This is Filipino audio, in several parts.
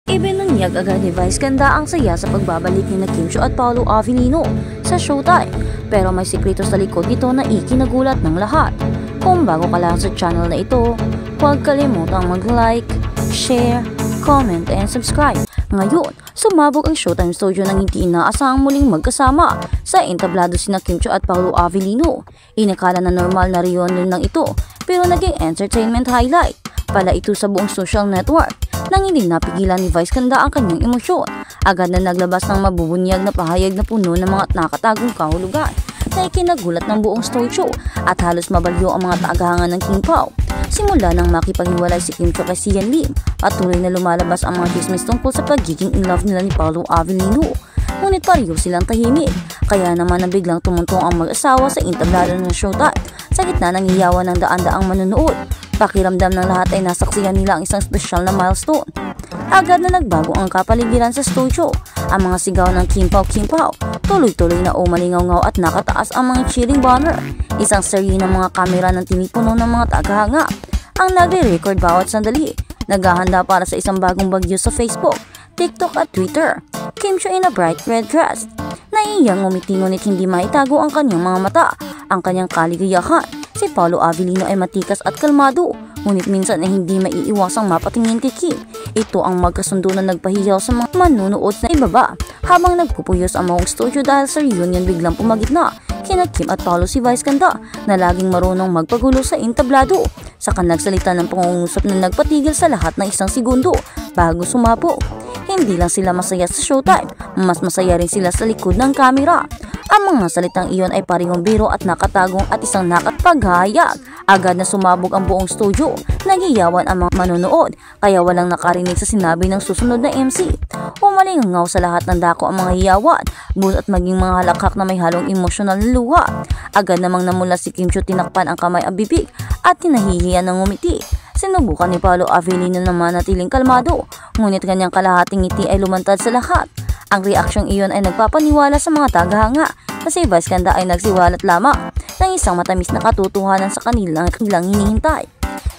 Ibinunyag agad ni Vice Ganda ang saya sa pagbabalik ni Kim Chiu at Paolo Avellino sa Showtime, pero may sikreto sa likod nito na ikinagulat ng lahat. Kung bago ka lang sa channel na ito, huwag kalimutang mag-like, share, comment, and subscribe. Ngayon, sumabog ang Showtime Studio nang hindi inaasahang muling magkasama sa entablado sina Kim Chiu at Paolo Avellino. Inakala na normal na reunion lang ito, pero naging entertainment highlight pala ito sa buong social network. Nang hindi napigilan ni Vice Ganda ang kanyang emosyon, agad na naglabas ng mabubunyag na pahayag na puno ng mga nakatagong kahulugan na ikinagulat ng buong studio at halos mabalyo ang mga taagahangan ng King Pao. Simula nang makipaghiwalay si Kim Chiu kay Sian Lim, patuloy na lumalabas ang mga chismis tungkol sa pagiging in love nila ni Paolo Avellino. Ngunit pareho silang tahimik, kaya naman na biglang tumuntong ang mag-asawa sa entablado ng Showtime sa gitna ng hiyawan ng daan-daang manonood. Pakiramdam ng lahat ay nasaksihan nila ang isang espesyal na milestone. Agad na nagbago ang kapaligiran sa studio. Ang mga sigaw ng King Pao, tuloy-tuloy na umalingaw-ngaw at nakataas ang mga cheering banner. Isang serye ng mga kamera ng tinipuno ng mga tagahanga ang nagre-record bawat sandali. Naghahanda para sa isang bagong bagyo sa Facebook, TikTok at Twitter. Kim Chiu in a bright red dress. Naiyang ngumiti ngunit hindi maitago ang kanyang mga mata, ang kanyang kaligayahan. Si Paolo Avellino ay matikas at kalmado, ngunit minsan ay hindi maiiwasang mapatingin kay Kim. Ito ang magkasundo na nagpahiyaw sa mga manunood na ibaba. Habang nagpupuyos ang maong studio dahil sa reunion, biglang pumagitna kina Kim at Paolo si Vice Ganda na laging marunong magpagulo sa entablado. Saka nagsalita ng pangungusap na nagpatigil sa lahat ng isang segundo bago sumapo. Hindi lang sila masaya sa Showtime, mas masaya rin sila sa likod ng kamera. Ang mga salitang iyon ay parehong biro at nakatagong at isang nakatpaghayag. Agad na sumabog ang buong studio. Nagiyawan ang mga manonood, kaya walang nakarinig sa sinabi ng susunod na MC. Umalingaw sa lahat ng dako ang mga hiyawan, buot at maging mga halakhak na may halong emosyonal na luha. Agad namang namula si Kim Chiu, tinakpan ang kamay ang bibig at tinahihiyan ng ngumiti. Sinubukan ni Paolo Avellino na manatiling kalmado, ngunit kanyang kalahating ngiti ay lumantad sa lahat. Ang reaksyong iyon ay nagpapaniwala sa mga tagahanga na si Vice Ganda ay nagsiwalat lamang ng isang matamis na katotohanan sa kanilang hinihintay.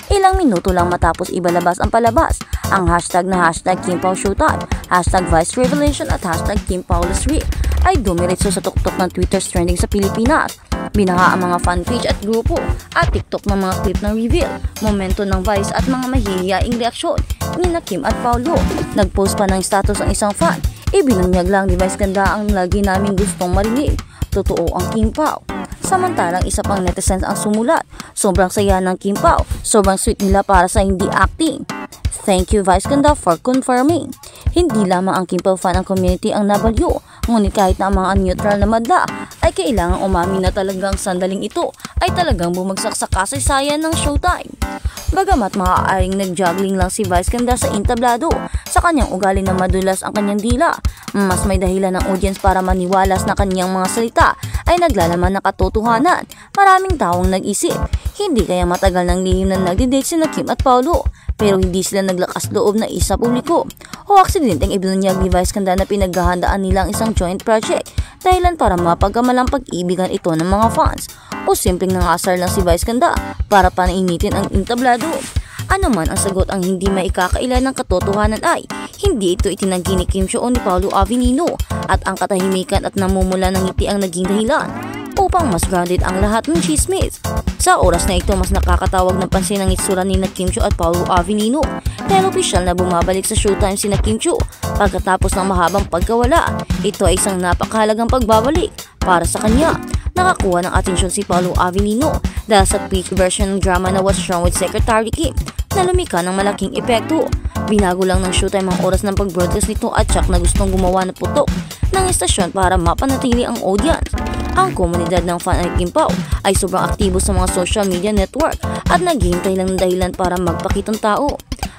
Ilang minuto lang matapos ibalabas ang palabas, ang hashtag na hashtag Kim Pao Showtime, hashtag Vice Revelation at hashtag Kim Paolo's Real ay dumiretso sa tuktok ng Twitter trending sa Pilipinas. Binaha ang mga fanpage at grupo at TikTok ng mga clip ng reveal, momento ng Vice at mga mahihiyaing reaksyon ni Kim at Paolo. Nagpost pa ng status ang isang fan. Ibinunyag lang ni Vice Ganda ang lagi namin gustong marinig. Totoo ang King Pao. Samantalang isa pang netizens ang sumulat. Sobrang saya ng King Pao. Sobrang sweet nila para sa hindi acting. Thank you Vice Ganda for confirming. Hindi lamang ang King Pao fan ang community ang nabalyo. Ngunit kahit na ang mga neutral na madla ay kailangang umamin na talagang sandaling ito ay talagang bumagsak sa kasaysayan ng Showtime. Bagamat maaaring nag-juggling lang si Vice Ganda sa entablado, sa kanyang ugali na madulas ang kanyang dila, mas may dahilan ng audience para maniwalas na kanyang mga salita ay naglalaman ng katotohanan. Maraming taong nag-isip, hindi kaya matagal ng lihim na nagdi-date sina Kim at Paolo, pero hindi sila naglakas loob na isa publiko. O aksidenteng ibinunyag ni Vice Ganda na pinaghahandaan nilang isang joint project, dahilan para mapagkamalang pag-ibigan ito ng mga fans. O simpleng nangasar lang si Vice Ganda para panainitin ang entablado. Ano man ang sagot, ang hindi maikakailan ng katotohanan ay hindi ito itinanggi ni Kim Chiu o ni Paolo Avellino, at ang katahimikan at namumula ng ngiti ang naging dahilan upang mas grounded ang lahat ng chismis. Sa oras na ito, mas nakakatawag ng pansin ang itsura ni Kim Chiu at Paolo Avellino dahil opisyal na bumabalik sa Showtime si Kim Chiu pagkatapos ng mahabang pagkawala. Ito ay isang napakahalagang pagbabalik para sa kanya. Nakakuha ng atensyon si Paolo Avellino dahil sa pitch version ng drama na What's Wrong with Secretary Kim na lumika ng malaking epekto. Binago lang ng Showtime ang oras ng pag-broadcast nito at tsak na gustong gumawa ng putok ng istasyon para mapanatili ang audience. Ang komunidad ng fan ay Kim Pao ay sobrang aktibo sa mga social media network at naghihintay lang ng dahilan para magpakitang tao.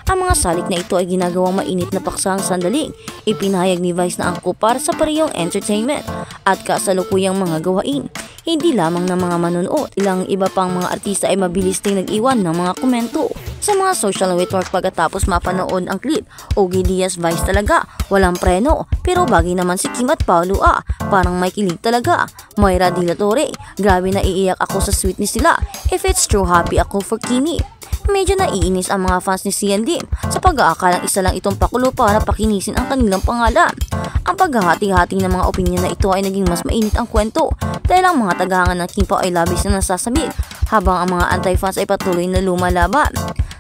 Ang mga salik na ito ay ginagawang mainit na paksang sandaling ipinahayag ni Vice na angkop para sa parehong entertainment at kasalukuyang mga gawain. Hindi lamang ng mga manonood, ilang iba pang mga artista ay mabilis din nag-iwan ng mga komento sa mga social network pagkatapos mapanood ang clip. Ogie Diaz Vice talaga, walang preno, pero bagay naman si Kim at Paolo parang may kilig talaga. Moira De La Torre, grabe na iiyak ako sa sweetness nila, if it's true happy ako for Kimi. Medyo naiinis ang mga fans ni Sian Lim sa pag-aakalang isa lang itong pakulo para pakinisin ang kanilang pangalan. Ang paghahati-hati ng mga opinion na ito ay naging mas mainit ang kwento dahil ang mga tagahangan ng Kim Pao ay labis na nasasabik habang ang mga anti-fans ay patuloy na lumalaban.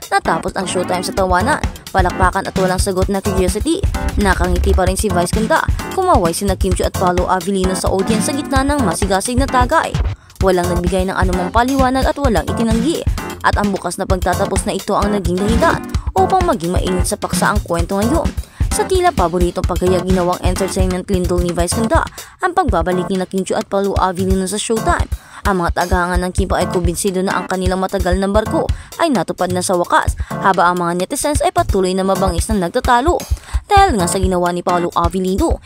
Natapos ang showtime sa tawanan, palakpakan at walang sagot na curiosity. Nakangiti pa rin si Vice Ganda, kumaway sina Kim Chiu at Paolo Avellino sa audience sa gitna ng masigasig na tagay. Walang nagbigay ng anumang paliwanag at walang itinanggi. At ang bukas na pagtatapos na ito ang naging dahilan upang maging mainit sa paksa ang kwento ngayon. Sa tila paboritong paghayag ginawang entertainment lindol ni Vice Ganda ang pagbabalik ni Kim Chiu at Paolo Avellino sa showtime. Ang mga tagahangan ng Kim Pao ay kumbinsido na ang kanilang matagal na barko ay natupad na sa wakas, habang ang mga netizens ay patuloy na mabangis na nagtatalo. Dahil nga sa ginawa ni Paolo Avellino,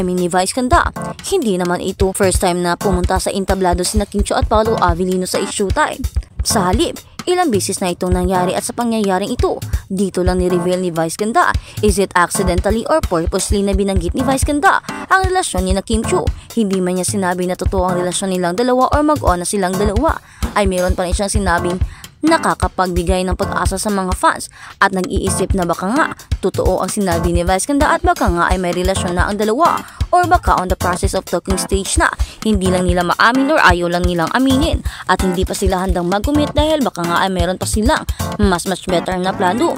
ni Vice Ganda, hindi naman ito first time na pumunta sa entablado sina Kim Chiu at Paolo Avellino sa showtime. Sa halip, ilang beses na itong nangyari at sa pangyayaring ito, dito lang ni-reveal ni Vice Ganda, is it accidentally or purposely na binanggit ni Vice Ganda ang relasyon ni na Kim Chiu. Hindi man niya sinabi na totoo ang relasyon nilang dalawa or mag-on na silang dalawa, ay meron pa rin siyang sinabing nakakapagbigay ng pag-asa sa mga fans at nag-iisip na baka nga totoo ang sinabi ni Vice Ganda at baka nga ay may relasyon na ang dalawa or baka on the process of talking stage na hindi lang nila maamin or ayaw lang nilang aminin at hindi pa sila handang mag-commit dahil baka nga ay meron pa silang much better na plano.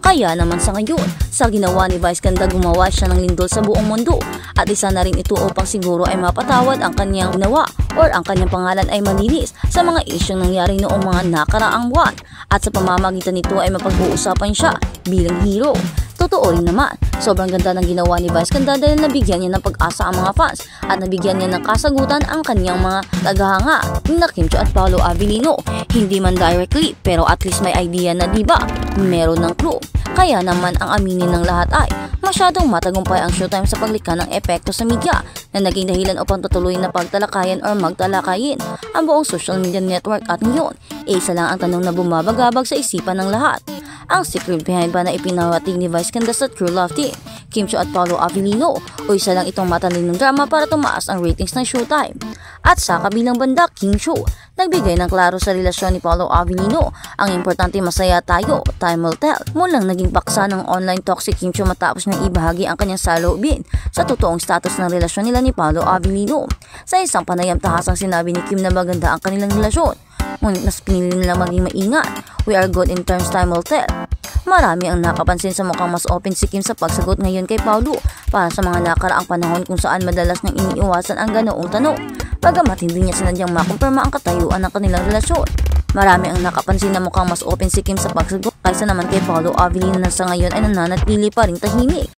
Kaya naman sa ngayon, sa ginawa ni Vice Ganda, gumawa siya ng lindol sa buong mundo at isa na rin ito upang siguro ay mapatawad ang kanyang ginawa or ang kanyang pangalan ay malinis sa mga isyong nangyari noong mga nakaraang buwan at sa pamamagitan nito ay mapag-uusapan siya bilang hero. Totoo rin naman, sobrang ganda ng ginawa ni Vice Ganda dahil nabigyan niya ng pag-asa ang mga fans at nabigyan niya ng kasagutan ang kanyang mga tagahanga na Kim Chiu at Paolo Avellino. Hindi man directly pero at least may idea na diba meron ng clue. Kaya naman ang aminin ng lahat ay masyadong matagumpay ang showtime sa paglikha ng epekto sa media na naging dahilan upang tutuloy na pagtalakayan or magtalakayin ang buong social media network at ngayon, isa lang ang tanong na bumabagabag sa isipan ng lahat. Ang secret behind ba na ipinawatig ni Vice Ganda sa True Love Team, Kim Chiu at Paolo Avellino o isa lang itong matalinong drama para tumaas ang ratings ng showtime? At sa kabilang banda, Kim Chiu, nagbigay ng klaro sa relasyon ni Paolo Avellino. Ang importante masaya tayo, time will tell. Mulang naging paksa ng online talk si Kim Chiu matapos niyang ibahagi ang kanyang saloobin sa totoong status ng relasyon nila ni Paolo Avellino. Sa isang panayam tahasang sinabi ni Kim na maganda ang kanilang relasyon, ngunit mas pinili nilang maging maingat. We are good in terms, time will tell. Marami ang nakapansin sa mukhang mas open si Kim sa pagsagot ngayon kay Paolo para sa mga nakaraang panahon kung saan madalas niyang iniiwasan ang ganoong tanong. Bagamat hindi niya sinadyang makumpirma ang katayuan ng kanilang relasyon. Marami ang nakapansin na mukhang mas open si Kim sa pagsagot kaysa naman kay Paolo Avellino na sa ngayon ay nananatili pa ring tahimik.